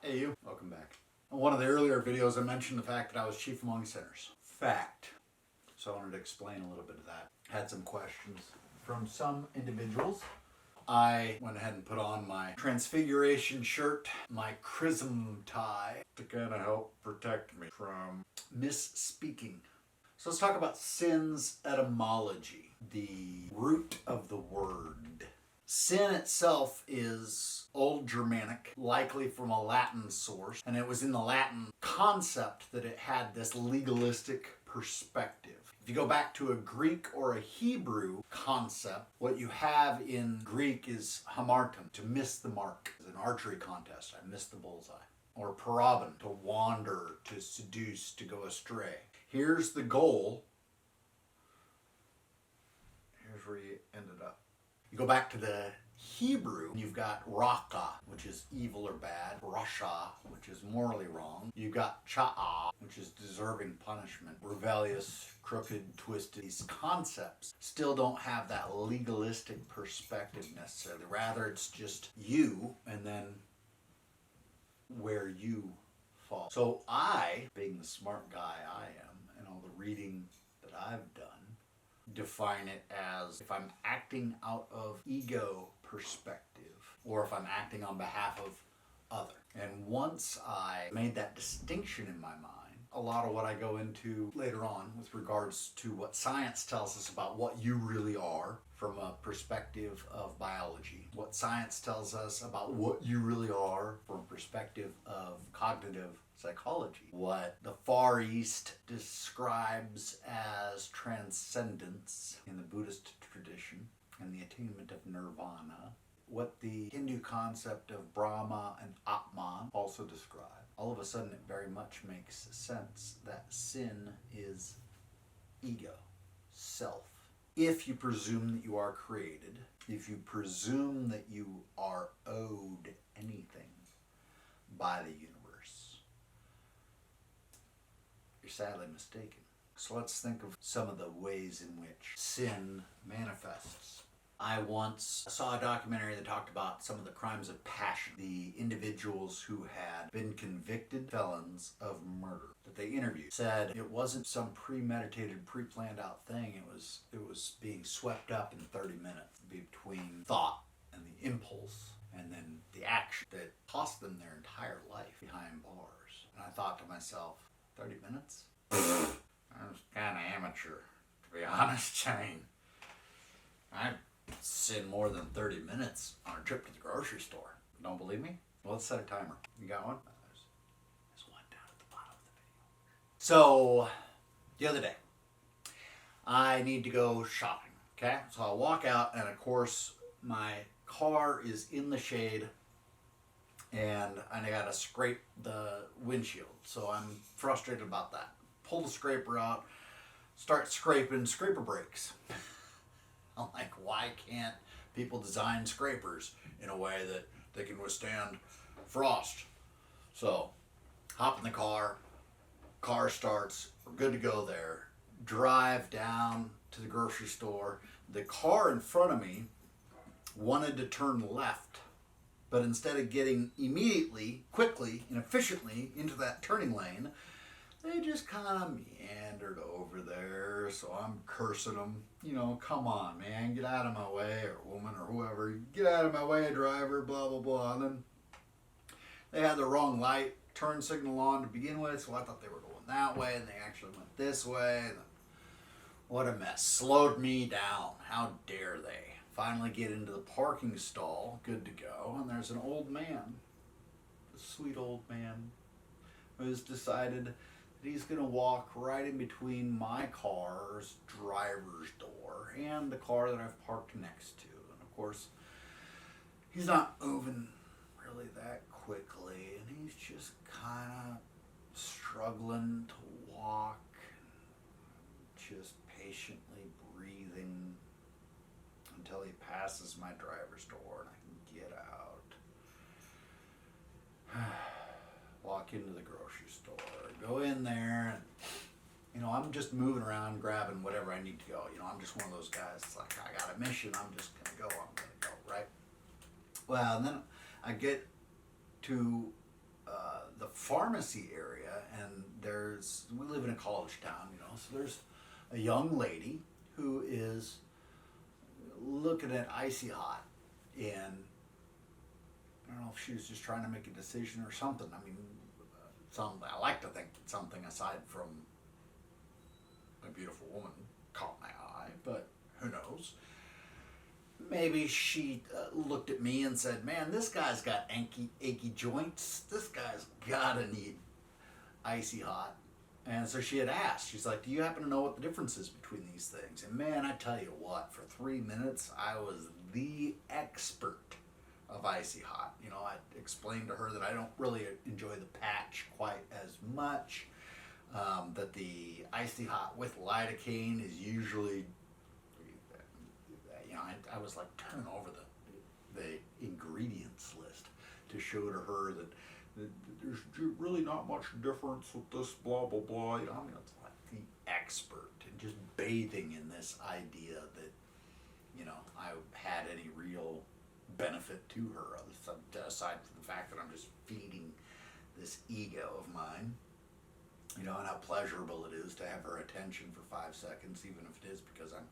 Hey you, welcome back. In one of the earlier videos I mentioned the fact that I was chief among sinners. Fact. So I wanted to explain a little bit of that. Had some questions from some individuals. I went ahead and put on my transfiguration shirt, my chrism tie, to kind of help protect me from misspeaking. So let's talk about sin's etymology, the root of the word. Sin itself is Old Germanic, likely from a Latin source, and it was in the Latin concept that it had this legalistic perspective. If you go back to a Greek or a Hebrew concept, what you have in Greek is hamarton, to miss the mark. It's an archery contest, I missed the bullseye. Or paraben, to wander, to seduce, to go astray. Here's the goal. Here's where you ended up. You go back to the Hebrew, you've got raka, which is evil or bad, rasha, which is morally wrong. You've got cha'a, which is deserving punishment, rebellious, crooked, twisted. These concepts still don't have that legalistic perspective necessarily. Rather, it's just you and then where you fall. So I, being the smart guy I am, and all the reading that I've done, define it as if I'm acting out of ego perspective or if I'm acting on behalf of other. And once I made that distinction in my mind, a lot of what I go into later on with regards to what science tells us about what you really are from a perspective of biology, what science tells us about what you really are from a perspective of cognitive psychology, what the Far East describes as transcendence in the Buddhist tradition and the attainment of nirvana, what the Hindu concept of Brahma and Atman also describe. All of a sudden it very much makes sense that sin is ego, self. If you presume that you are created, if you presume that you are owed anything by the universe, you're sadly mistaken. So let's think of some of the ways in which sin manifests. I once saw a documentary that talked about some of the crimes of passion. The individuals who had been convicted felons of murder that they interviewed said it wasn't some premeditated, pre-planned out thing. It was being swept up in 30 minutes between thought and the impulse and then the action that cost them their entire life behind bars. And I thought to myself, 30 minutes? I was kind of amateur, to be honest. I sin more than 30 minutes on a trip to the grocery store. Don't believe me? Well, let's set a timer. You got one? There's one down at the bottom of the video. So, the other day, I need to go shopping, okay? So I'll walk out, and of course, my car is in the shade, and I gotta scrape the windshield. So I'm frustrated about that. Pull the scraper out, start scraping, scraper breaks. I'm like, why can't people design scrapers in a way that they can withstand frost? So, hop in the car starts, we're good to go there. Drive down to the grocery store. The car in front of me wanted to turn left, but instead of getting immediately, quickly, and efficiently into that turning lane, they just kind of meandered over there. So I'm cursing them, come on, man, get out of my way, or woman, or whoever, get out of my way, driver, blah, blah, blah. And then they had the wrong light turn signal on to begin with, so I thought they were going that way, and they actually went this way. And what a mess. Slowed me down. How dare they? Finally get into the parking stall, good to go, and there's an old man, a sweet old man, who's decided he's going to walk right in between my car's driver's door and the car that I've parked next to. And of course, he's not moving really that quickly, and he's just kind of struggling to walk, just patiently breathing until he passes my driver's door and I can get out. Walk into the grocery store, go in there, and I'm just moving around, grabbing whatever I need to go. I'm just one of those guys. It's like, I got a mission, I'm just gonna go, right? Well, and then I get to pharmacy area, and we live in a college town, so there's a young lady who is looking at Icy Hot, and I don't know if she was just trying to make a decision or something. I mean, I like to think that something aside from a beautiful woman caught my eye, but who knows? Maybe she looked at me and said, "Man, this guy's got achy joints. This guy's gotta need Icy Hot." And so she had asked, she's like, "Do you happen to know what the difference is between these things?" And man, I tell you what, for 3 minutes, I was the expert of Icy Hot. I explained to her that I don't really enjoy the patch quite as much, that the Icy Hot with lidocaine is usually, I was like turning over the ingredients list to show to her that there's really not much difference with this blah blah blah. I mean, it's like the expert and just bathing in this idea that I had any real benefit to her aside from the fact that I'm just feeding this ego of mine. And how pleasurable it is to have her attention for 5 seconds, even if it is because I'm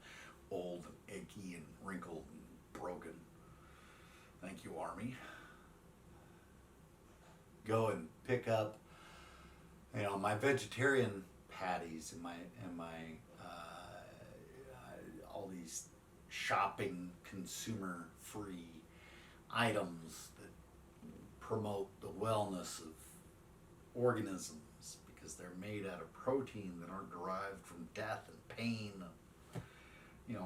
old and achy and wrinkled and broken. Thank you, Army. Go and pick up, my vegetarian patties and my all these shopping consumer-free items that promote the wellness of organisms because they're made out of protein that aren't derived from death and pain,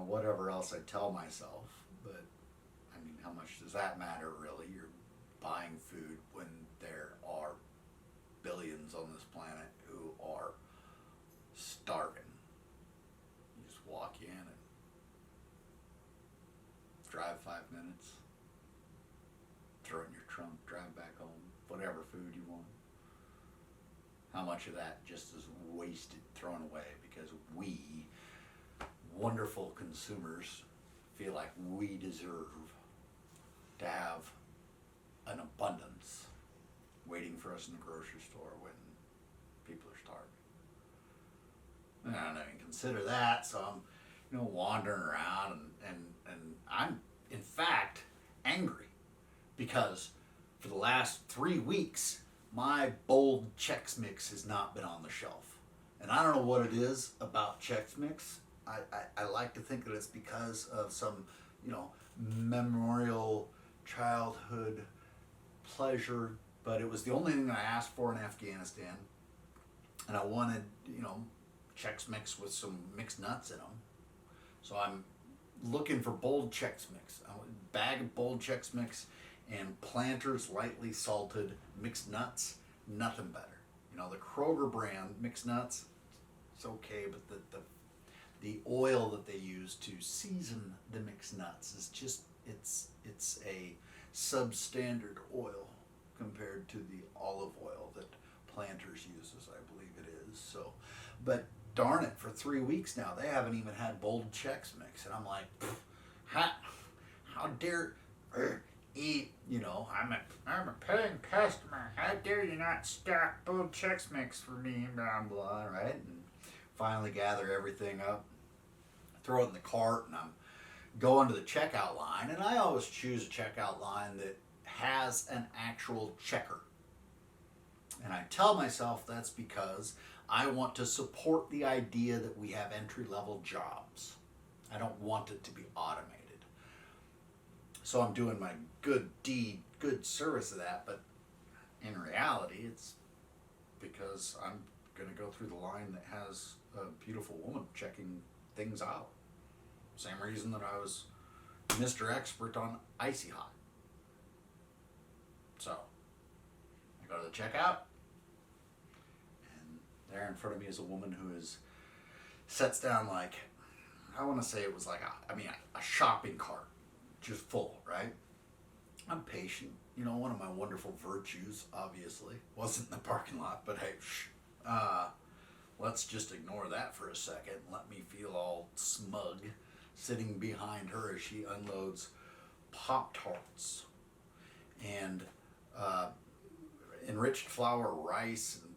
whatever else I tell myself. But I mean, how much does that matter really? You're buying food when there are billions on this planet who are starving. You just walk in and drive 5 minutes, throw it in your trunk, drive back home, whatever food you want. How much of that just is wasted, thrown away, because we, wonderful consumers, feel like we deserve to have an abundance waiting for us in the grocery store when people are starving. And I don't even consider that, so I'm wandering around and I'm in fact angry because for the last 3 weeks my bold Chex Mix has not been on the shelf. And I don't know what it is about Chex Mix. I like to think that it's because of some, memorial childhood pleasure, but it was the only thing that I asked for in Afghanistan. And I wanted, Chex Mix with some mixed nuts in them. So I'm looking for bold Chex Mix. A bag of bold Chex Mix and Planters lightly salted mixed nuts. Nothing better. The Kroger brand mixed nuts, it's okay, but the oil that they use to season the mixed nuts is just, it's a substandard oil compared to the olive oil that Planters uses, I believe it is. So, but darn it, for 3 weeks now, they haven't even had bold Chex Mix. And I'm like, how dare eat, I'm a paying customer. How dare you not stock bold Chex Mix for me, blah, blah, right? And finally gather everything up, throw it in the cart, and I'm going to the checkout line. And I always choose a checkout line that has an actual checker. And I tell myself that's because I want to support the idea that we have entry-level jobs. I don't want it to be automated. So I'm doing my good deed, good service of that, but in reality, it's because I'm going to go through the line that has a beautiful woman checking things out. Same reason that I was Mr. Expert on Icy Hot. So, I go to the checkout, and there in front of me is a woman who sets down like, I want to say it was like a shopping cart, just full, right? I'm patient. One of my wonderful virtues, obviously, wasn't in the parking lot, but hey, let's just ignore that for a second. Let me feel all smug sitting behind her as she unloads Pop-Tarts. And enriched flour rice and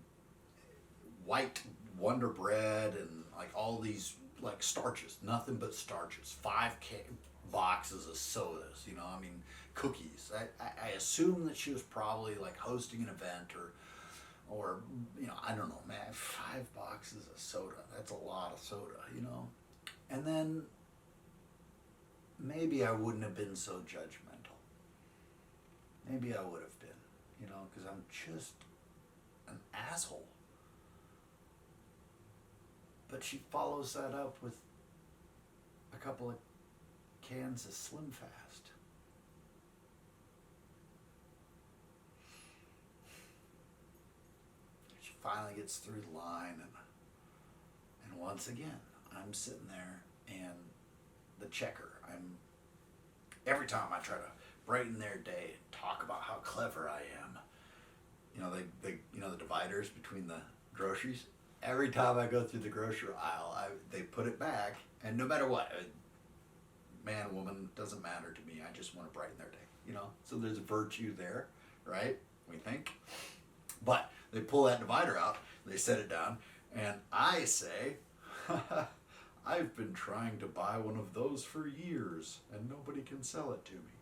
white Wonder Bread and like all these like starches, nothing but starches. 5 boxes of sodas, you know, I mean, cookies. I assume that she was probably like hosting an event or you know, I don't know, man, 5 boxes of soda. That's a lot of soda, you know. And then maybe I wouldn't have been so judgmental. Maybe I would have been, you know, because I'm just an asshole. But she follows that up with a couple of cans of Slim Fast. She finally gets through the line, and once again, I'm sitting there, and the checker, every time I try to brighten their day and talk about how clever I am, you know, you know, the dividers between the groceries. Every time I go through the grocery aisle, they put it back, and no matter what, man, woman, doesn't matter to me. I just want to brighten their day, you know. So there's a virtue there, right? We think, but they pull that divider out, they set it down, and I say, I've been trying to buy one of those for years, and nobody can sell it to me.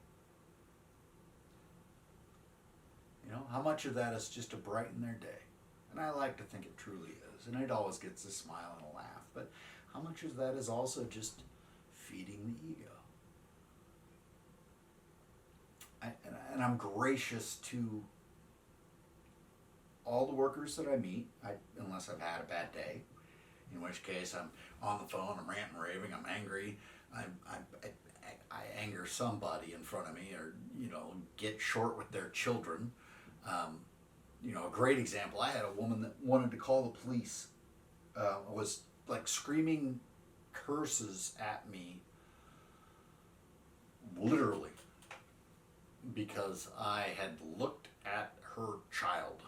You know, how much of that is just to brighten their day? And I like to think it truly is, and it always gets a smile and a laugh, but how much of that is also just feeding the ego? And I'm gracious to all the workers that I meet, unless I've had a bad day, in which case I'm on the phone, I'm ranting, raving, I'm angry, I anger somebody in front of me, or, you know, get short with their children. You know, a great example, I had a woman that wanted to call the police, was like screaming curses at me, literally, because I had looked at her child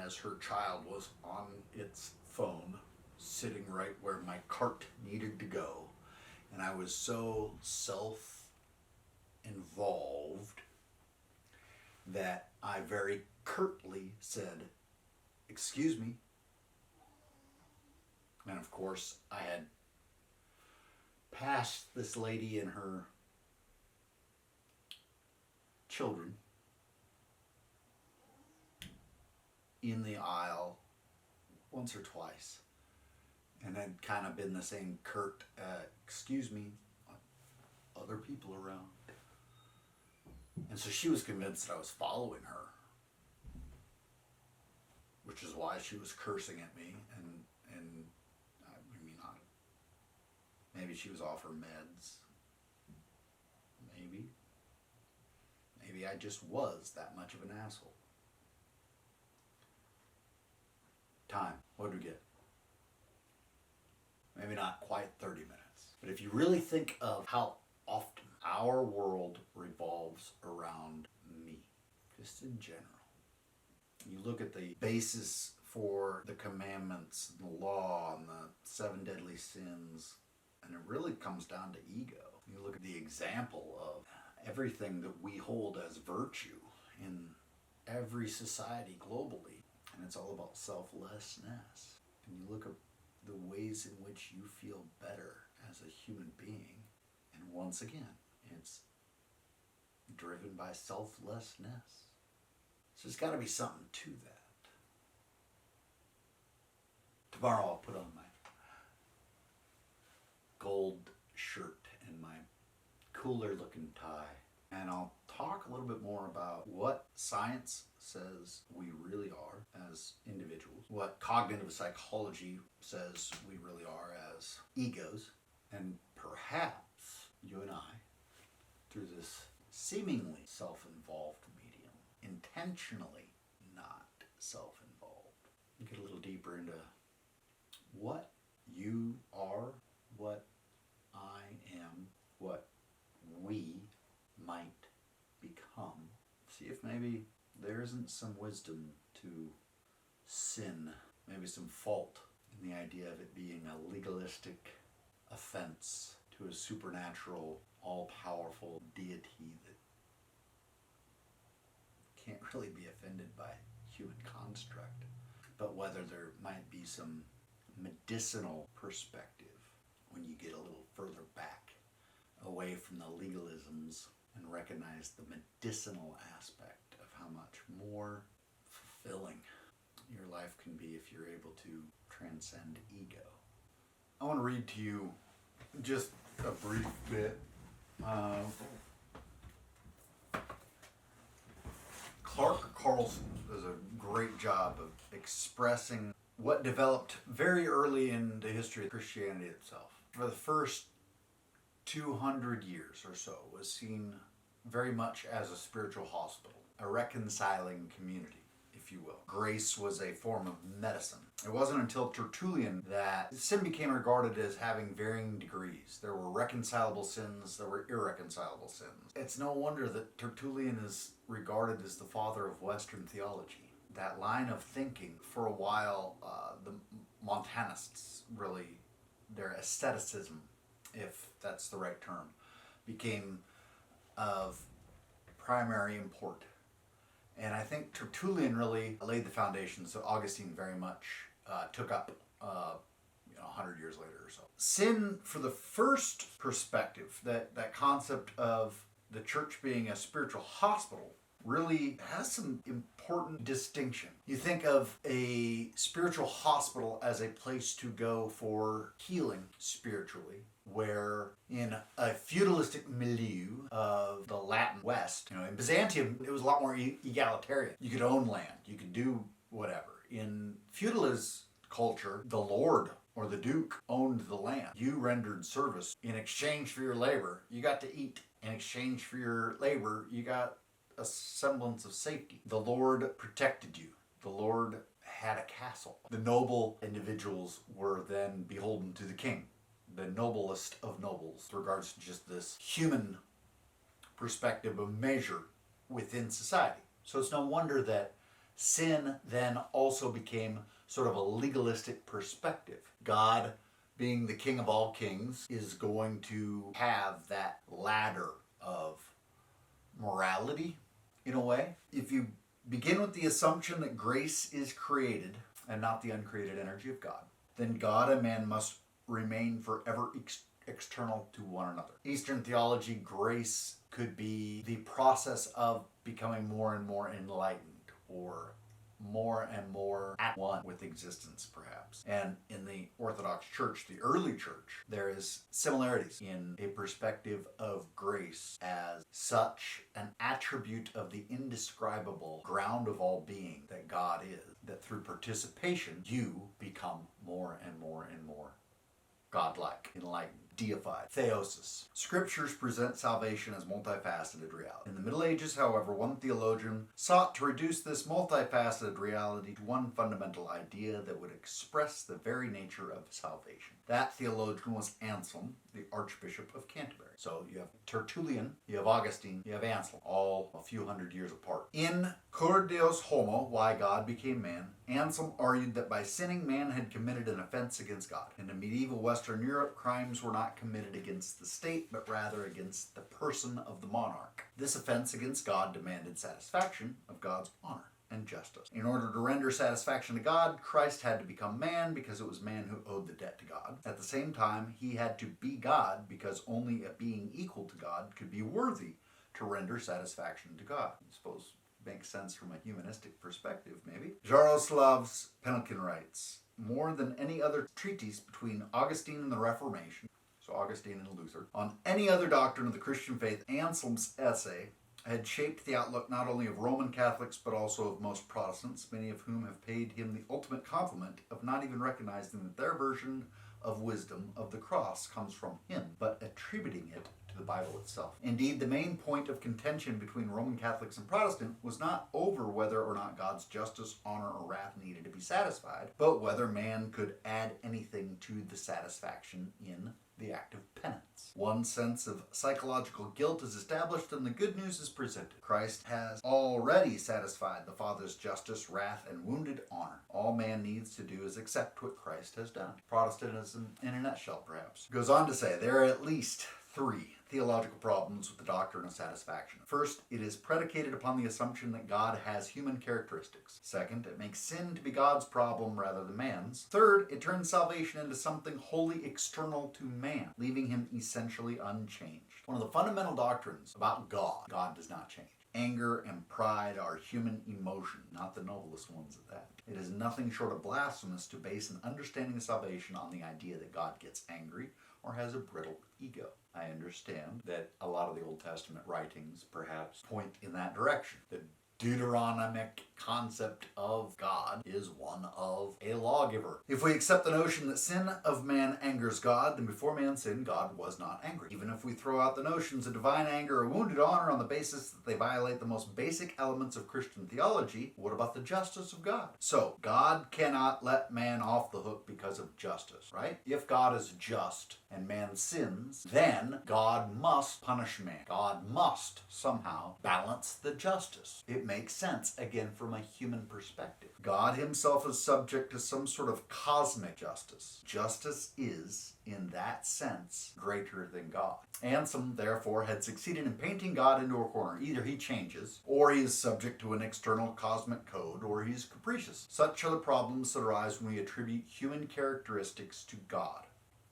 as her child was on its phone, sitting right where my cart needed to go, and I was so self-involved that I very curtly said, "Excuse me." And of course, I had passed this lady and her children in the aisle once or twice, and had kind of been the same curt, "Excuse me, other people around." And so she was convinced that I was following her, which is why she was cursing at me, and I mean, maybe she was off her meds. Maybe I just was that much of an asshole. Time. What did we get? Maybe not quite 30 minutes. But if you really think of how often our world revolves around me, just in general. You look at the basis for the commandments, the law, and the 7 deadly sins, and it really comes down to ego. You look at the example of everything that we hold as virtue in every society globally, and it's all about selflessness. And you look at the ways in which you feel better as a human being, and once again, it's driven by selflessness. So there's got to be something to that. Tomorrow I'll put on my gold shirt and my cooler looking tie, and I'll talk a little bit more about what science says we really are as individuals, what cognitive psychology says we really are as egos, and perhaps you and I, through this seemingly self-involved medium, intentionally not self-involved, get a little deeper into what you are, what I am, what we might become. See if maybe there isn't some wisdom to sin, maybe some fault in the idea of it being a legalistic offense to a supernatural, all-powerful deity that can't really be offended by human construct, but whether there might be some medicinal perspective when you get a little further back, away from the legalisms, and recognize the medicinal aspect of how much more fulfilling your life can be if you're able to transcend ego. I want to read to you just a brief bit. Clark Carlson does a great job of expressing what developed very early in the history of Christianity itself. For the first 200 years or so was seen very much as a spiritual hospital, a reconciling community, if you will. Grace was a form of medicine. It wasn't until Tertullian that sin became regarded as having varying degrees. There were reconcilable sins, there were irreconcilable sins. It's no wonder that Tertullian is regarded as the father of Western theology. That line of thinking, for a while, the Montanists really, their asceticism, if that's the right term, became of primary import. And I think Tertullian really laid the foundations that Augustine very much took up 100 years later or so. Sin, for the first perspective, that concept of the church being a spiritual hospital, really has some important distinction. You think of a spiritual hospital as a place to go for healing spiritually, where in a feudalistic milieu of the Latin West, in Byzantium, it was a lot more egalitarian. You could own land, you could do whatever. In feudalist culture, the lord or the duke owned the land. You rendered service in exchange for your labor. You got to eat. In exchange for your labor, you got a semblance of safety. The Lord protected you. The Lord had a castle. The noble individuals were then beholden to the king, the noblest of nobles, with regards to just this human perspective of measure within society. So it's no wonder that sin then also became sort of a legalistic perspective. God, being the king of all kings, is going to have that ladder of morality, in a way. If you begin with the assumption that grace is created and not the uncreated energy of God, then God and man must remain forever external to one another. Eastern theology, grace could be the process of becoming more and more enlightened, or more and more at one with existence, perhaps. And in the Orthodox Church, the early church, there is similarities in a perspective of grace as such an attribute of the indescribable ground of all being that God is, that through participation, you become more and more and more godlike, enlightened, deified. Theosis. Scriptures present salvation as multifaceted reality. In the Middle Ages, however, one theologian sought to reduce this multifaceted reality to one fundamental idea that would express the very nature of salvation. That theologian was Anselm, the Archbishop of Canterbury. So you have Tertullian, you have Augustine, you have Anselm, all a few hundred years apart. In Cur Deus Homo, Why God Became Man, Anselm argued that by sinning, man had committed an offense against God. In medieval Western Europe, crimes were not committed against the state, but rather against the person of the monarch. This offense against God demanded satisfaction of God's honor and justice. In order to render satisfaction to God, Christ had to become man because it was man who owed the debt to God. At the same time, he had to be God because only a being equal to God could be worthy to render satisfaction to God. I suppose makes sense from a humanistic perspective, maybe. Jaroslav Penelkin writes, more than any other treatise between Augustine and the Reformation, so Augustine and Luther, on any other doctrine of the Christian faith, Anselm's essay had shaped the outlook not only of Roman Catholics but also of most Protestants, many of whom have paid him the ultimate compliment of not even recognizing that their version of wisdom of the cross comes from him, but attributing it to the Bible itself. Indeed, the main point of contention between Roman Catholics and Protestant was not over whether or not God's justice, honor, or wrath needed to be satisfied, but whether man could add anything to the satisfaction in the act of penance. One sense of psychological guilt is established and the good news is presented. Christ has already satisfied the Father's justice, wrath, and wounded honor. All man needs to do is accept what Christ has done. Protestantism in a nutshell, perhaps. Goes on to say, there are at least three theological problems with the doctrine of satisfaction. First, it is predicated upon the assumption that God has human characteristics. Second, it makes sin to be God's problem rather than man's. Third, it turns salvation into something wholly external to man, leaving him essentially unchanged. One of the fundamental doctrines about God does not change. Anger and pride are human emotion, not the noblest ones at that. It is nothing short of blasphemous to base an understanding of salvation on the idea that God gets angry or has a brittle ego. I understand that a lot of the Old Testament writings perhaps point in that direction. The Deuteronomic concept of God is one of a lawgiver. If we accept the notion that sin of man angers God, then before man sinned, God was not angry. Even if we throw out the notions of divine anger or wounded honor on the basis that they violate the most basic elements of Christian theology, what about the justice of God? So, God cannot let man off the hook because of justice, right? If God is just and man sins, then God must punish man. God must somehow balance the justice. It makes sense, again, from a human perspective. God himself is subject to some sort of cosmic justice. Justice is, in that sense, greater than God. Anselm, therefore, had succeeded in painting God into a corner. Either he changes, or he is subject to an external cosmic code, or he is capricious. Such are the problems that arise when we attribute human characteristics to God.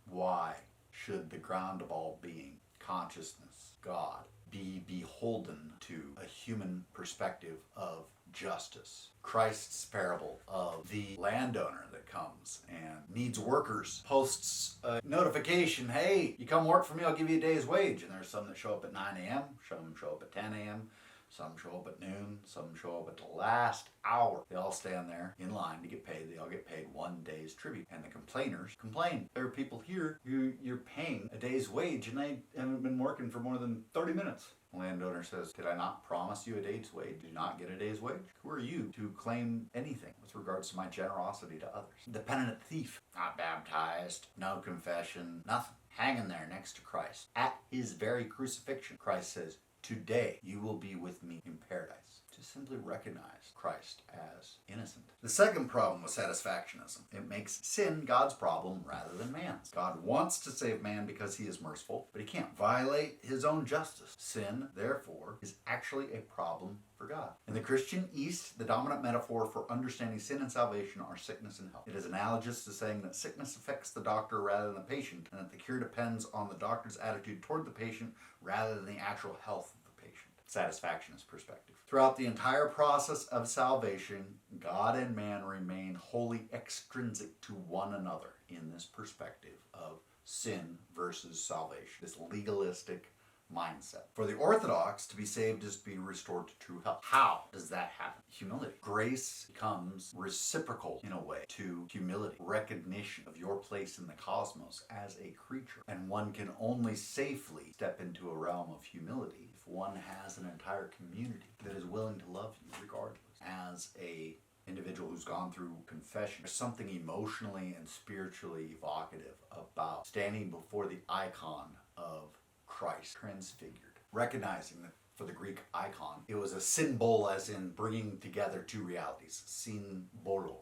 Why should the ground of all being, consciousness, God, be beholden to a human perspective of justice? Christ's parable of the landowner that comes and needs workers posts a notification, hey, you come work for me, I'll give you a day's wage. And there's some that show up at 9 a.m., some show up at 10 a.m., some show up at noon, some show up at the last hour. They all stand there in line to get paid. They all get paid 1 day's tribute. And the complainers complain. There are people here you're paying a day's wage and they haven't been working for more than 30 minutes. The landowner says, did I not promise you a day's wage? Did you not get a day's wage? Who are you to claim anything with regards to my generosity to others? The penitent thief, not baptized, no confession, nothing. Hanging there next to Christ. At his very crucifixion, Christ says, today you will be with me in paradise. To simply recognize Christ as innocent. The second problem with satisfactionism, it makes sin God's problem rather than man's. God wants to save man because he is merciful, but he can't violate his own justice. Sin, therefore, is actually a problem for God. In the Christian East, the dominant metaphor for understanding sin and salvation are sickness and health. It is analogous to saying that sickness affects the doctor rather than the patient, and that the cure depends on the doctor's attitude toward the patient rather than the actual health of the patient. Satisfactionist perspective. Throughout the entire process of salvation, God and man remain wholly extrinsic to one another in this perspective of sin versus salvation, this legalistic mindset. For the Orthodox, to be saved is to be restored to true health. How does that happen? Humility. Grace becomes reciprocal in a way to humility, recognition of your place in the cosmos as a creature. And one can only safely step into a realm of humility if one has an entire community that is willing to love you regardless. As a individual who's gone through confession, there's something emotionally and spiritually evocative about standing before the icon of Christ transfigured. Recognizing that for the Greek icon, it was a symbol as in bringing together two realities. Symbolo,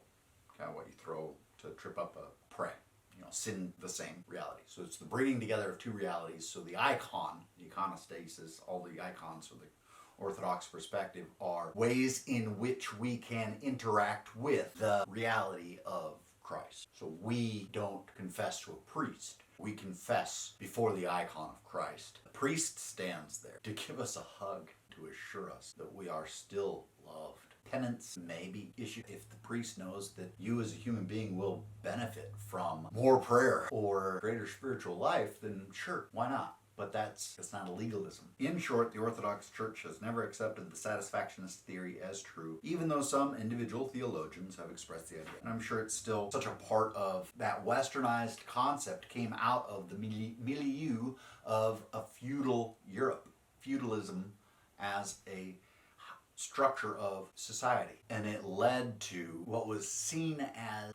kind of what you throw to trip up a prey. Sin, the same reality. So it's the bringing together of two realities. So the icon, the iconostasis, all the icons for the Orthodox perspective are ways in which we can interact with the reality of Christ. So we don't confess to a priest. We confess before the icon of Christ. The priest stands there to give us a hug, to assure us that we are still loved. Penance may be issued if the priest knows that you as a human being will benefit from more prayer or greater spiritual life, then sure, why not? But that's not a legalism. In short, the Orthodox Church has never accepted the satisfactionist theory as true, even though some individual theologians have expressed the idea. And I'm sure it's still such a part of that westernized concept came out of the milieu of a feudal Europe. Feudalism as a structure of society. And it led to what was seen as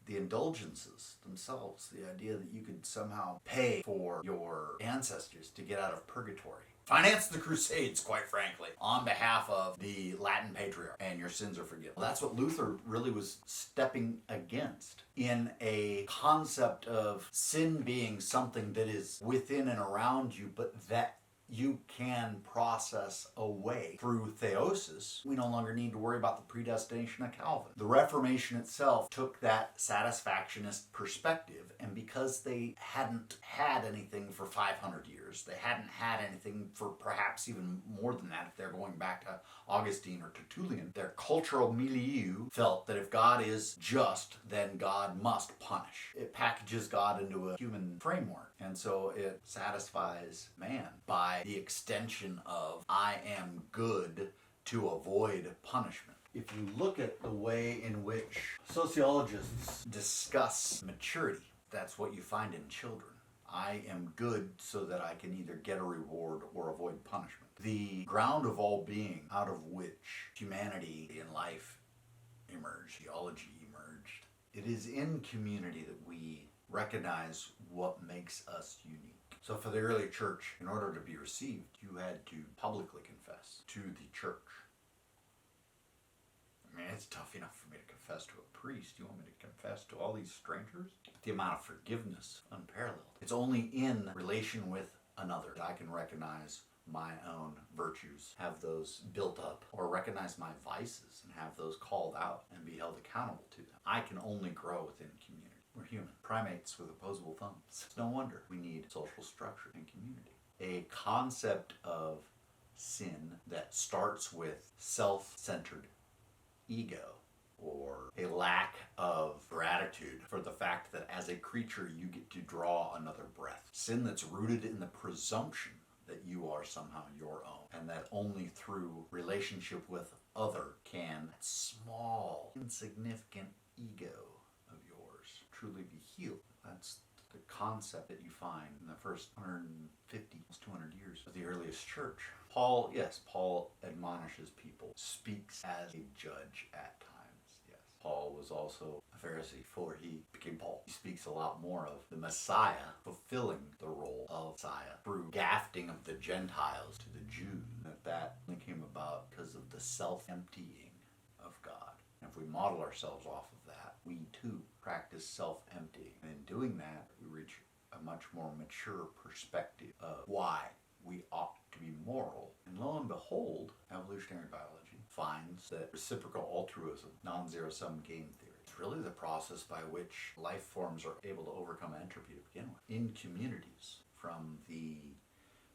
the indulgences themselves, the idea that you could somehow pay for your ancestors to get out of purgatory. Finance the Crusades, quite frankly, on behalf of the Latin Patriarch, and your sins are forgiven. Well, that's what Luther really was stepping against, in a concept of sin being something that is within and around you, but that you can process away through theosis. We no longer need to worry about the predestination of Calvin. The Reformation itself took that satisfactionist perspective, and because they hadn't had anything for 500 years, they hadn't had anything for perhaps even more than that if they're going back to Augustine or Tertullian, their cultural milieu felt that if God is just, then God must punish. It packages God into a human framework, and so it satisfies man by the extension of I am good to avoid punishment. If you look at the way in which sociologists discuss maturity, that's what you find in children. I am good so that I can either get a reward or avoid punishment. The ground of all being out of which humanity and life emerged, geology emerged, it is in community that we recognize what makes us unique. So for the early church, in order to be received, you had to publicly confess to the church. I mean, it's tough enough for me to confess to a priest. You want me to confess to all these strangers? The amount of forgiveness, unparalleled. It's only in relation with another that I can recognize my own virtues, have those built up, or recognize my vices and have those called out and be held accountable to them. I can only grow within community. We're human. Primates with opposable thumbs. It's no wonder we need social structure and community. A concept of sin that starts with self-centered ego, or a lack of gratitude for the fact that as a creature you get to draw another breath. Sin that's rooted in the presumption that you are somehow your own, and that only through relationship with other can that small, insignificant ego of yours truly be healed. That's the concept that you find in the first 150, 200 years of the earliest church. Paul admonishes people, speaks as a judge at times. Yes. Paul was also a Pharisee before he became Paul. He speaks a lot more of the Messiah fulfilling the role of Messiah through grafting of the Gentiles to the Jews. That came about because of the self-emptying of God. And if we model ourselves off of that, we too practice self-emptying. And in doing that, we reach a much more mature perspective of why we ought to be moral. And lo and behold, evolutionary biology finds that reciprocal altruism, non-zero-sum game theory, is really the process by which life forms are able to overcome entropy to begin with. In communities, from the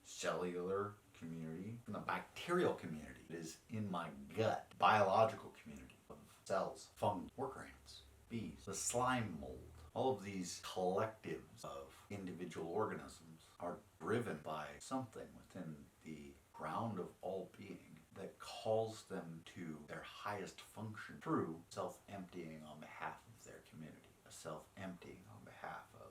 cellular community, from the bacterial community that is in my gut, biological community of cells, fungi, worker ants, bees, the slime mold. All of these collectives of individual organisms are driven by something within the ground of all being that calls them to their highest function through self-emptying on behalf of their community, a self-emptying on behalf of.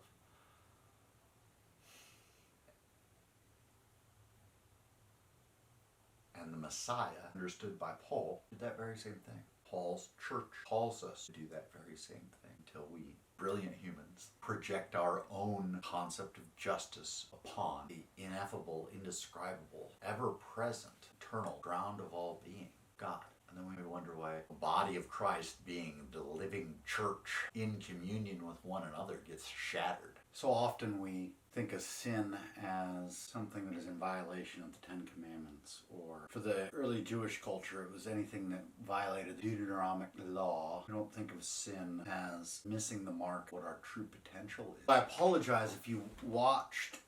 And the Messiah, understood by Paul, did that very same thing. Paul's church calls us to do that very same thing until we, brilliant humans, project our own concept of justice upon the ineffable, indescribable, ever-present, eternal ground of all being, God. And then we wonder why the body of Christ, being the living church in communion with one another, gets shattered. So often we think of sin as something that is in violation of the Ten Commandments, or for the early Jewish culture, it was anything that violated the Deuteronomic law. We don't think of sin as missing the mark of what our true potential is. I apologize if you watched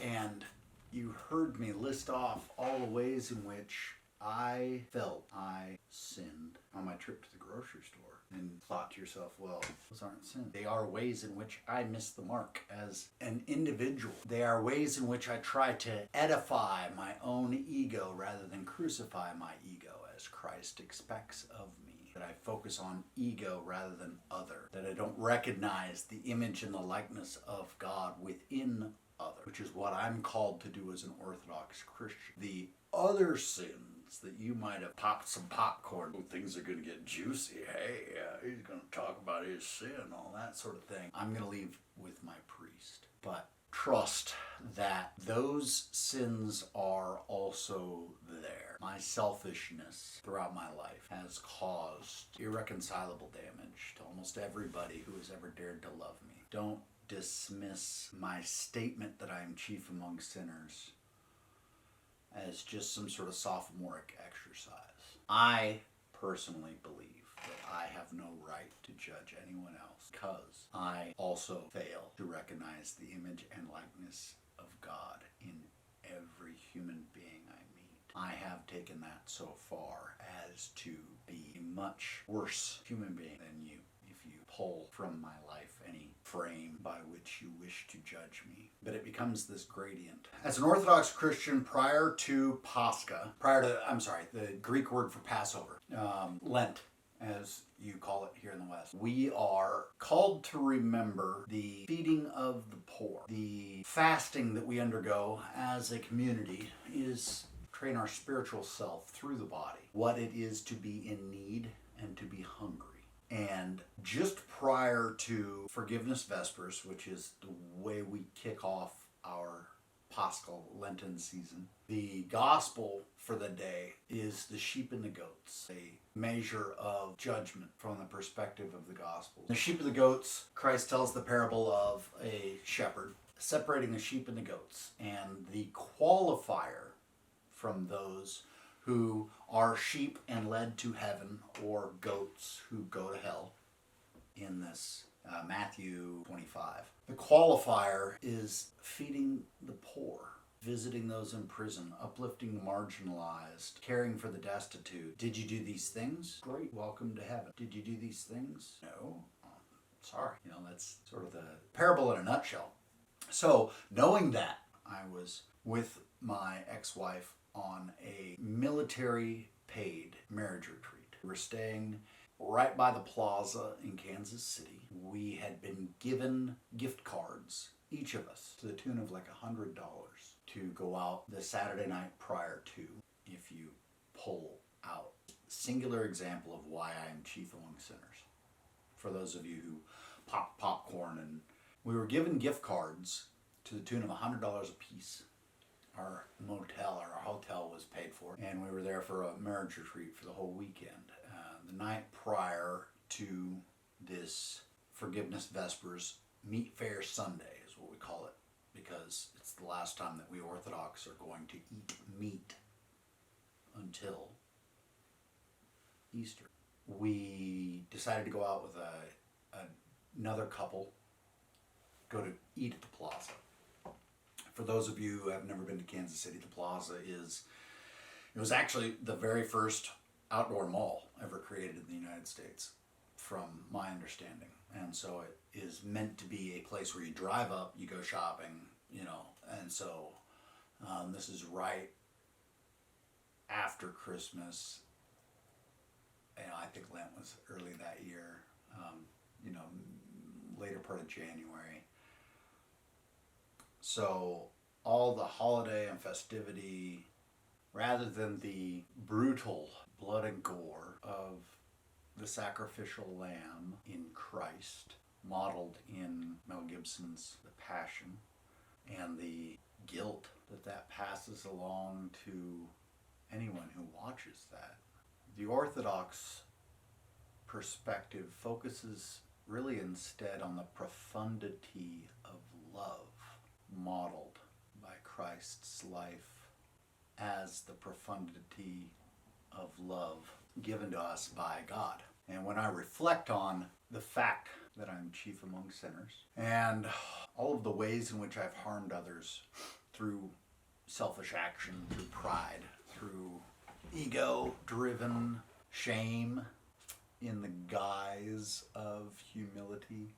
and you heard me list off all the ways in which I felt I sinned on my trip to the grocery store, and thought to yourself, well, those aren't sins. They are ways in which I missed the mark as an individual. They are ways in which I try to edify my own ego rather than crucify my ego as Christ expects of me. That I focus on ego rather than other. That I don't recognize the image and the likeness of God within other, which is what I'm called to do as an Orthodox Christian. The other sins that you might have popped some popcorn, oh, things are going to get juicy, hey, he's going to talk about his sin, all that sort of thing, I'm going to leave with my priest. But trust that those sins are also there. My selfishness throughout my life has caused irreconcilable damage to almost everybody who has ever dared to love me. Don't dismiss my statement that I am chief among sinners as just some sort of sophomoric exercise. I personally believe that I have no right to judge anyone else because I also fail to recognize the image and likeness of God in every human being I meet. I have taken that so far as to be a much worse human being than you if you pull from my life any frame by which you wish to judge me. But it becomes this gradient. As an Orthodox Christian, prior to Pascha, the Greek word for Passover, Lent, as you call it here in the West, we are called to remember the feeding of the poor. The fasting that we undergo as a community is train our spiritual self through the body, what it is to be in need and to be hungry. And just prior to Forgiveness Vespers, which is the way we kick off our Paschal Lenten season, the gospel for the day is the sheep and the goats, a measure of judgment from the perspective of the gospel. The sheep and the goats, Christ tells the parable of a shepherd separating the sheep and the goats, and the qualifier from those who are sheep and led to heaven, or goats who go to hell in this Matthew 25. The qualifier is feeding the poor, visiting those in prison, uplifting the marginalized, caring for the destitute. Did you do these things? Great, welcome to heaven. Did you do these things? No. Sorry. That's sort of the parable in a nutshell. So, knowing that, I was with my ex-wife on a military paid marriage retreat. We were staying right by the plaza in Kansas City. We had been given gift cards, each of us, to the tune of like $100 to go out the Saturday night prior to, if you pull out. Singular example of why I am chief among sinners. For those of you who pop popcorn, and we were given gift cards to the tune of $100 a piece. Our motel or our hotel was paid for, and we were there for a marriage retreat for the whole weekend. The night prior to this Forgiveness Vespers, Meat Fair Sunday is what we call it, because it's the last time that we Orthodox are going to eat meat until Easter. We decided to go out with another couple, go to eat at the plaza. For those of you who have never been to Kansas City, the plaza it was actually the very first outdoor mall ever created in the United States, from my understanding. And so it is meant to be a place where you drive up, you go shopping, and so this is right after Christmas. I think Lent was early that year, later part of January. So all the holiday and festivity, rather than the brutal blood and gore of the sacrificial lamb in Christ, modeled in Mel Gibson's The Passion, and the guilt that passes along to anyone who watches that, the Orthodox perspective focuses really instead on the profundity of love modeled by Christ's life as the profundity of love given to us by God. And when I reflect on the fact that I'm chief among sinners and all of the ways in which I've harmed others through selfish action, through pride, through ego-driven shame in the guise of humility,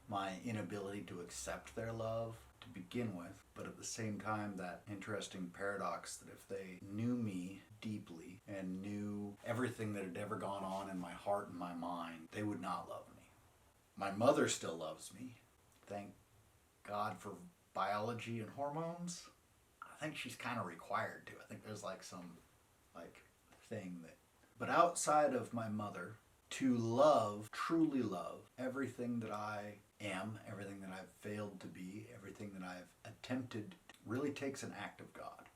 my inability to accept their love to begin with, but at the same time that interesting paradox that if they knew me deeply and knew everything that had ever gone on in my heart and my mind, they would not love me. My mother still loves me. Thank God for biology and hormones. I think she's kind of required to. I think there's some thing that... But outside of my mother To love, truly love, everything that I am, everything that I've failed to be, everything that I've attempted, really takes an act of God.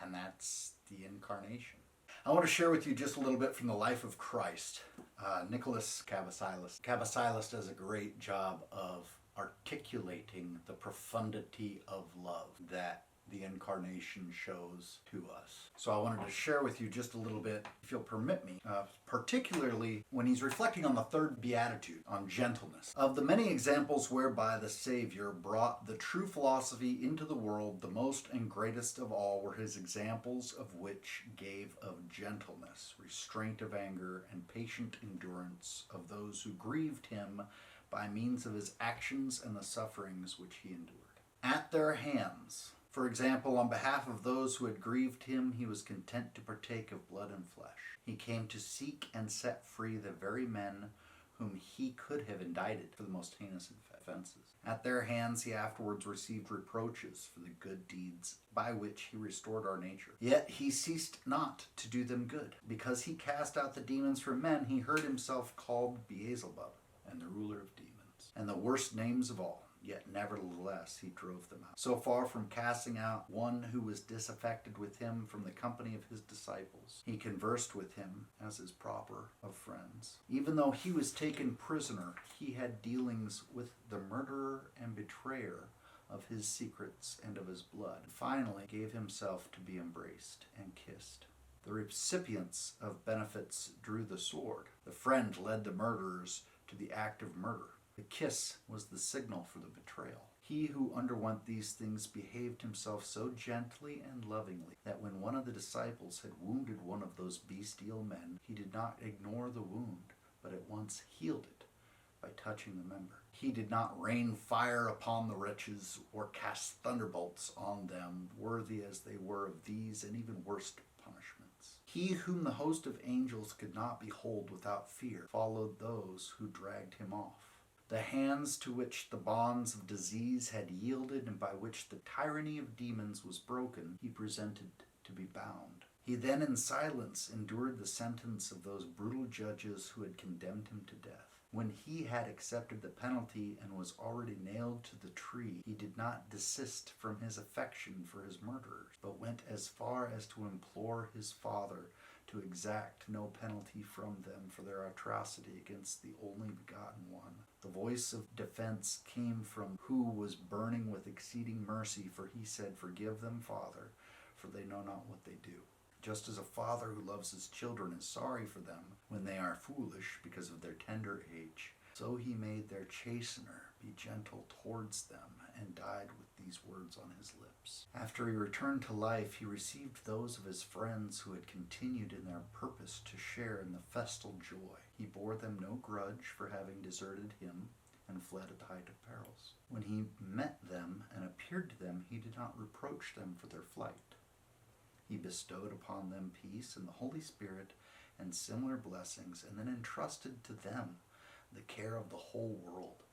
And that's the incarnation. I want to share with you just a little bit from the life of Christ. Nicholas Kavasilas. Kavasilas does a great job of articulating the profundity of love that the incarnation shows to us. So I wanted to share with you just a little bit, if you'll permit me, particularly when he's reflecting on the third beatitude, on gentleness. Of the many examples whereby the Savior brought the true philosophy into the world, the most and greatest of all were his examples of which gave of gentleness, restraint of anger, and patient endurance of those who grieved him by means of his actions and the sufferings which he endured. At their hands, for example, on behalf of those who had grieved him, he was content to partake of blood and flesh. He came to seek and set free the very men whom he could have indicted for the most heinous offenses. At their hands he afterwards received reproaches for the good deeds by which he restored our nature. Yet he ceased not to do them good. Because he cast out the demons from men, he heard himself called Beelzebub, and the ruler of demons, and the worst names of all. Yet nevertheless he drove them out. So far from casting out one who was disaffected with him from the company of his disciples, he conversed with him as is proper of friends. Even though he was taken prisoner, he had dealings with the murderer and betrayer of his secrets and of his blood. Finally gave himself to be embraced and kissed. The recipients of benefits drew the sword. The friend led the murderers to the act of murder. The kiss was the signal for the betrayal. He who underwent these things behaved himself so gently and lovingly that when one of the disciples had wounded one of those bestial men, he did not ignore the wound, but at once healed it by touching the member. He did not rain fire upon the wretches or cast thunderbolts on them, worthy as they were of these and even worse punishments. He whom the host of angels could not behold without fear followed those who dragged him off. The hands to which the bonds of disease had yielded and by which the tyranny of demons was broken, he presented to be bound. He then in silence endured the sentence of those brutal judges who had condemned him to death. When he had accepted the penalty and was already nailed to the tree, he did not desist from his affection for his murderers, but went as far as to implore his Father to exact no penalty from them for their atrocity against the only begotten one. The voice of defense came from who was burning with exceeding mercy, for he said, "Forgive them, Father, for they know not what they do." Just as a father who loves his children is sorry for them when they are foolish because of their tender age, so he made their chastener be gentle towards them and died with these words on his lips. After he returned to life, he received those of his friends who had continued in their purpose to share in the festal joy. He bore them no grudge for having deserted him and fled at the height of perils. When he met them and appeared to them, he did not reproach them for their flight. He bestowed upon them peace and the Holy Spirit and similar blessings, and then entrusted to them the care of the whole world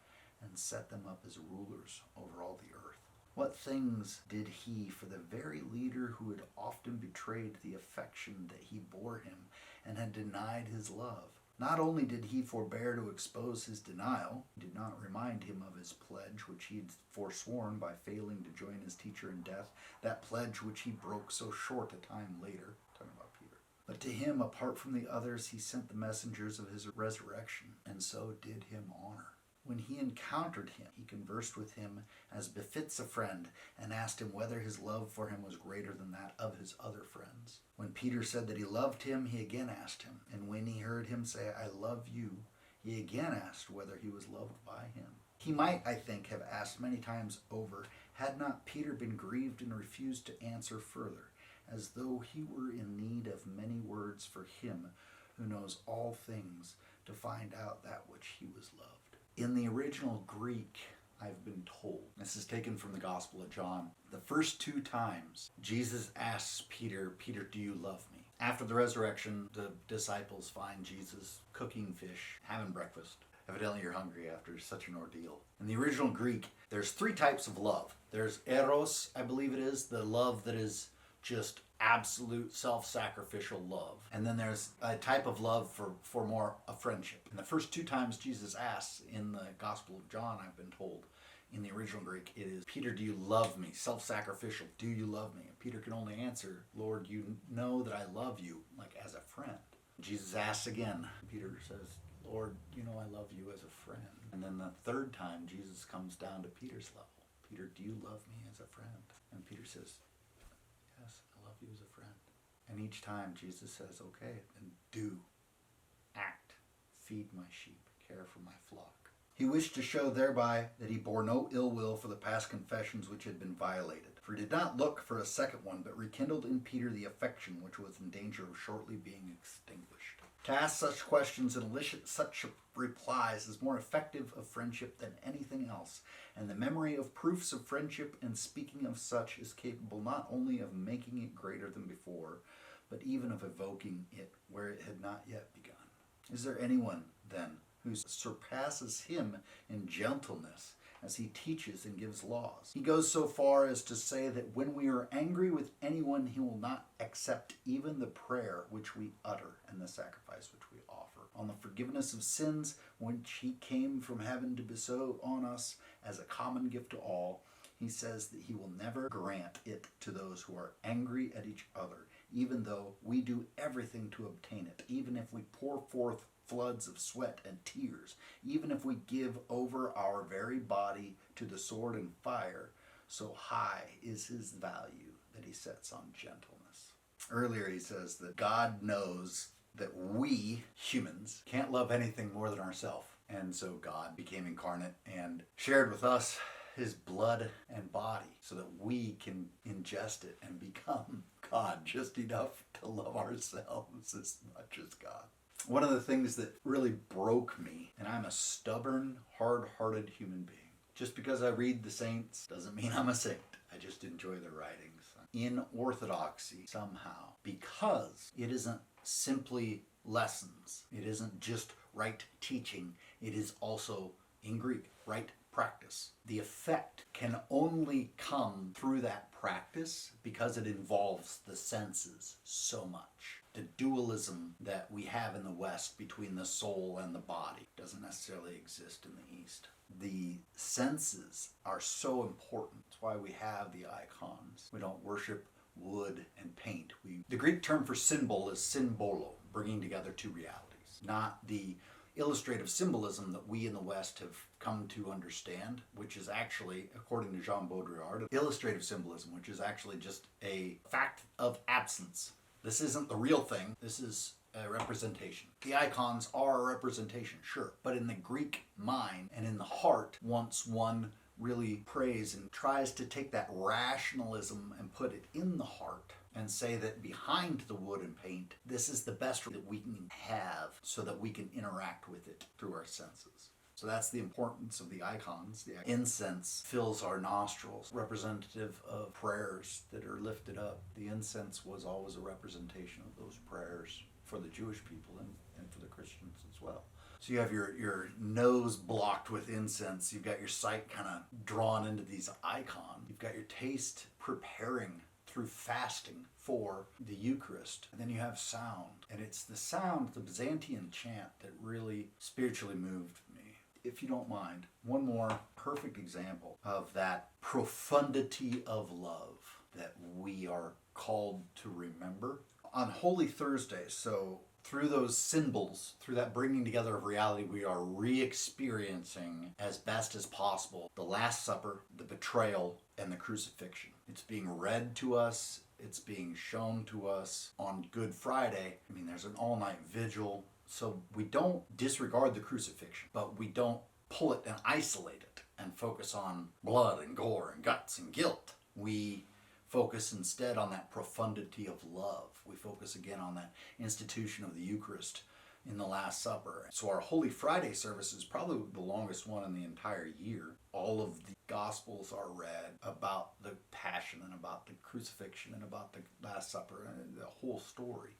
and set them up as rulers over all the earth. What things did he for the very leader who had often betrayed the affection that he bore him and had denied his love? Not only did he forbear to expose his denial, he did not remind him of his pledge which he had forsworn by failing to join his teacher in death, that pledge which he broke so short a time later. Talking about Peter. But to him, apart from the others, he sent the messengers of his resurrection, and so did him honor. When he encountered him, he conversed with him as befits a friend, and asked him whether his love for him was greater than that of his other friends. When Peter said that he loved him, he again asked him, and when he heard him say, "I love you," he again asked whether he was loved by him. He might, I think, have asked many times over, had not Peter been grieved and refused to answer further, as though he were in need of many words for him who knows all things to find out that which he was loved. In the original Greek, I've been told, this is taken from the Gospel of John, the first two times Jesus asks Peter, "Peter, do you love me?" After the resurrection, the disciples find Jesus cooking fish, having breakfast. Evidently you're hungry after such an ordeal. In the original Greek, there's three types of love. There's eros, I believe it is, the love that is just absolute self-sacrificial love. And then there's a type of love for more a friendship. And the first two times Jesus asks in the Gospel of John, I've been told, in the original Greek, it is, Peter, do you love me? Self-sacrificial, do you love me? And Peter can only answer, Lord, you know that I love you, like as a friend. Jesus asks again. Peter says, Lord, you know I love you as a friend. And then the third time, Jesus comes down to Peter's level. Peter, do you love me as a friend? And Peter says, yes, I love you as a friend. And each time Jesus says, okay, then do, act, feed my sheep, care for my flock. He wished to show thereby that he bore no ill will for the past confessions which had been violated. For he did not look for a second one, but rekindled in Peter the affection which was in danger of shortly being extinguished. To ask such questions and elicit such replies is more effective of friendship than anything else, and the memory of proofs of friendship and speaking of such is capable not only of making it greater than before, but even of evoking it where it had not yet begun. Is there anyone, then, who surpasses him in gentleness as he teaches and gives laws? He goes so far as to say that when we are angry with anyone, he will not accept even the prayer which we utter and the sacrifice which we offer. On the forgiveness of sins, which he came from heaven to bestow on us as a common gift to all, he says that he will never grant it to those who are angry at each other, even though we do everything to obtain it, even if we pour forth floods of sweat and tears, even if we give over our very body to the sword and fire, so high is his value that he sets on gentleness. Earlier he says that God knows that we, humans, can't love anything more than ourselves. And so God became incarnate and shared with us his blood and body so that we can ingest it and become God just enough to love ourselves as much as God. One of the things that really broke me, and I'm a stubborn, hard-hearted human being. Just because I read the saints doesn't mean I'm a saint. I just enjoy their writings. In orthodoxy, somehow, because it isn't simply lessons. It isn't just right teaching. It is also, in Greek, right practice. The effect can only come through that practice because it involves the senses so much. The dualism that we have in the West between the soul and the body doesn't necessarily exist in the East. The senses are so important. That's why we have the icons. We don't worship wood and paint. The Greek term for symbol is symbolo, bringing together two realities, not the illustrative symbolism that we in the West have come to understand, which is actually, according to Jean Baudrillard, illustrative symbolism, which is actually just a fact of absence. This isn't the real thing. This is a representation. The icons are a representation, sure, but in the Greek mind and in the heart, once one really prays and tries to take that rationalism and put it in the heart and say that behind the wood and paint, this is the best that we can have so that we can interact with it through our senses. So that's the importance of the icons. The incense fills our nostrils, representative of prayers that are lifted up. The incense was always a representation of those prayers for the Jewish people and for the Christians as well. So you have your nose blocked with incense. You've got your sight kind of drawn into these icons. You've got your taste preparing through fasting for the Eucharist. And then you have sound. And it's the sound, the Byzantine chant, that really spiritually moved me. If you don't mind, one more perfect example of that profundity of love that we are called to remember. On Holy Thursday, so through those symbols, through that bringing together of reality, we are re-experiencing as best as possible the Last Supper, the betrayal, and the crucifixion. It's being read to us. It's being shown to us on Good Friday. I mean, there's an all-night vigil. So we don't disregard the crucifixion, but we don't pull it and isolate it and focus on blood and gore and guts and guilt. We focus instead on that profundity of love. We focus again on that institution of the Eucharist in the Last Supper. So our Holy Friday service is probably the longest one in the entire year. All of the Gospels are read about the Passion and about the crucifixion and about the Last Supper and the whole story.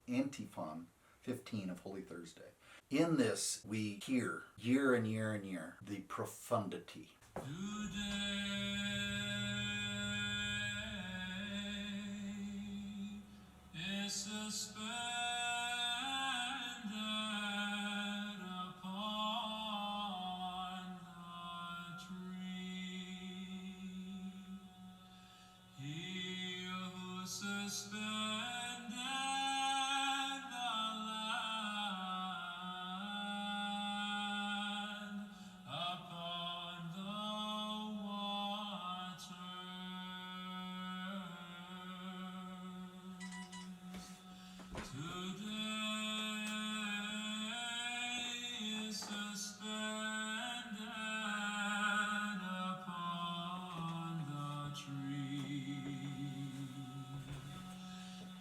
Antiphon 15 of Holy Thursday. In this, we hear year and year and year the profundity. Today suspended upon the tree. He who suspended the land upon the waters. Today is suspended upon the tree.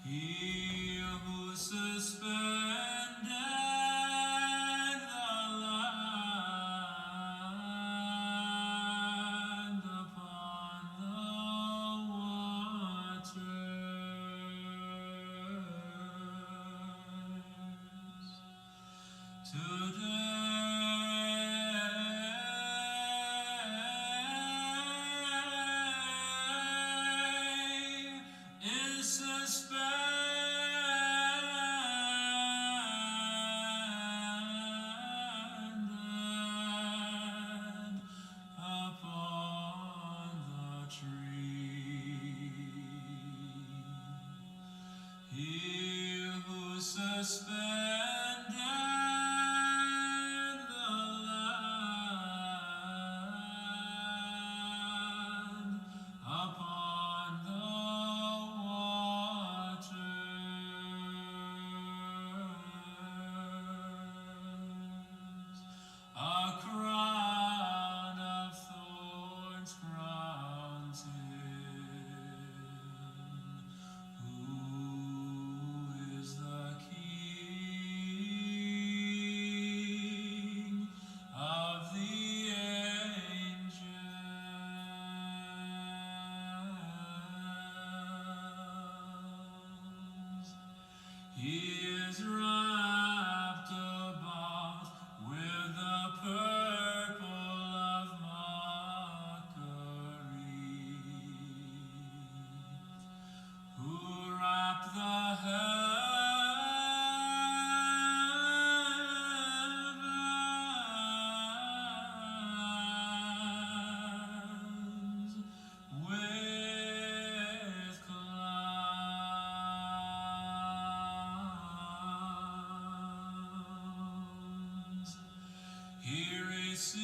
He who suspended the land upon the waters. Today is suspended upon the tree. He who suspended the land upon the waters. A crown of thorns crowns him, who is the King of the angels. He is wrapped about with the purple of mockery, who wrap the heavens with clouds. He receives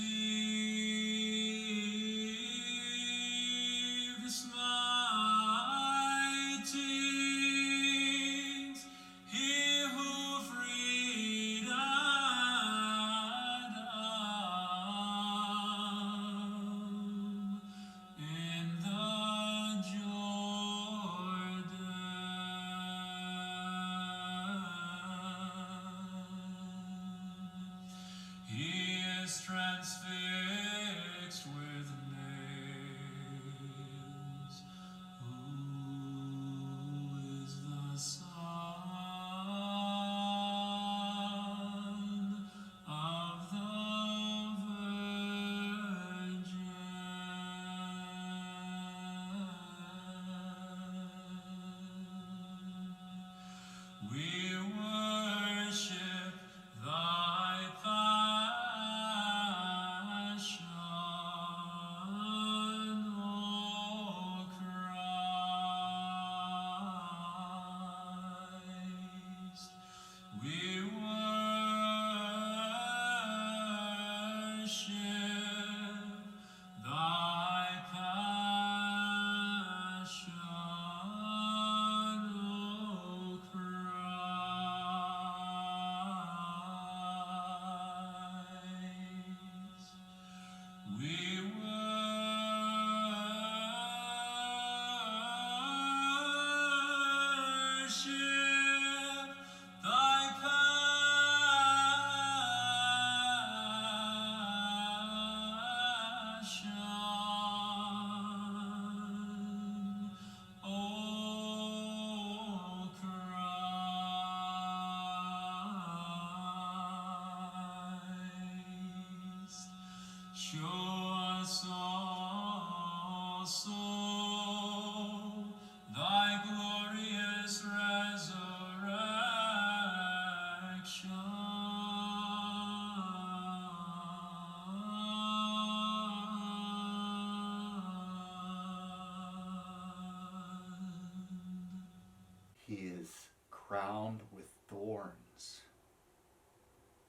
my tears, he who freed Adam in the Jordan. He is transfixed with nails, who is the Son of the Virgin. We worship thy passion, O Christ. We worship thy passion, O Christ. We worship thy passion, O Christ. Show us also thy glorious resurrection. crowned with thorns,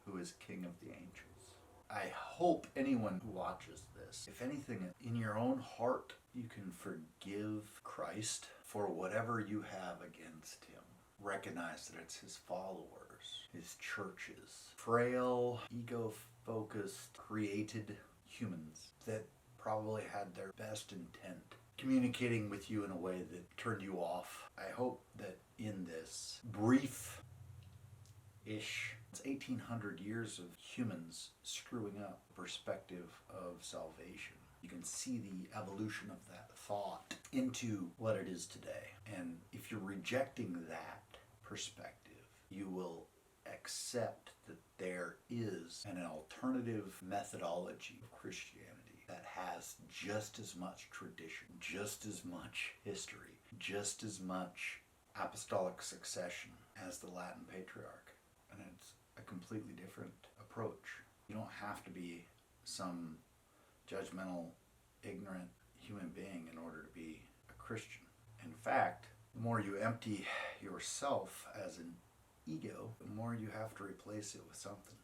who is King of the angels. I hope anyone who watches this, if anything, in your own heart, you can forgive Christ for whatever you have against him. Recognize that it's his followers, his churches, frail, ego-focused, created humans that probably had their best intent communicating with you in a way that turned you off. I hope that in this brief-ish, it's 1800 years of humans screwing up the perspective of salvation. You can see the evolution of that thought into what it is today. And if you're rejecting that perspective, you will accept that there is an alternative methodology of Christianity that has just as much tradition, just as much history, just as much apostolic succession as the Latin Patriarch. And it's a completely different approach. You don't have to be some judgmental, ignorant human being in order to be a Christian. In fact, the more you empty yourself as an ego, the more you have to replace it with something.